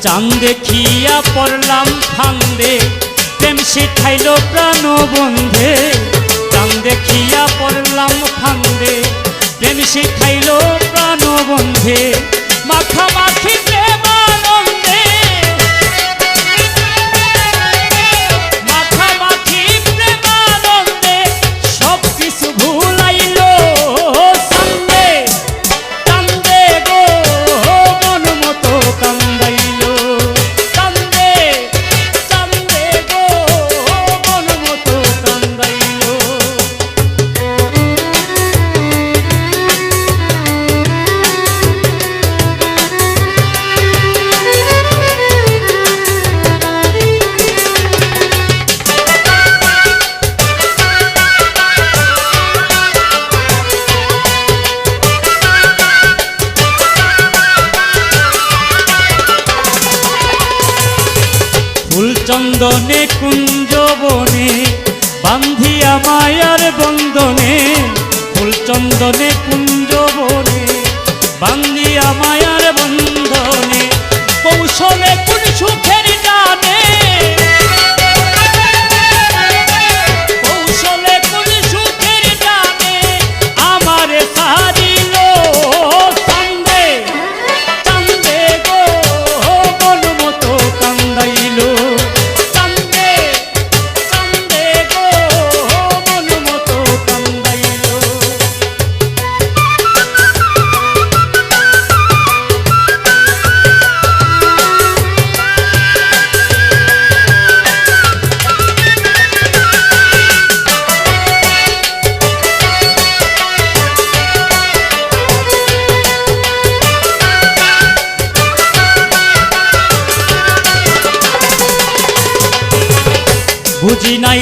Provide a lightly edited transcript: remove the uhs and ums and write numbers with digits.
চাঁদ দেখিয়া পড়লাম ফান্দে, প্রেম শিখাইল প্রাণ বন্ধে। চাঁদ দেখিয়া পড়লাম ফান্দে, প্রেম শিখাইল প্রাণ বন্ধে। মাখামাখি প্রেমানন্দে, মাখামাখি প্রেমানন্দে সব কিছু ভুলাইল চাঁদে। চাঁদে গো মন মতো কান্দাইল, চাঁদে চাঁদে গো মন মতো কান্দাইল। ফুল চন্দনে কুঞ্জবনে বান্ধিয়া মায়ার বন্ধনে, ফুল চন্দনে কুঞ্জবনে বান্ধিয়া মায়ার বন্ধনে। কৌশলে কোন সুখের জানে, কৌশলে কোন সুখের জানে আমারে সারিল চাঁদে। চাঁদে গো মন মতো কান্দাইল, চাঁদে চাঁদে গো মন মতো কান্দাইল। বুঝি নাই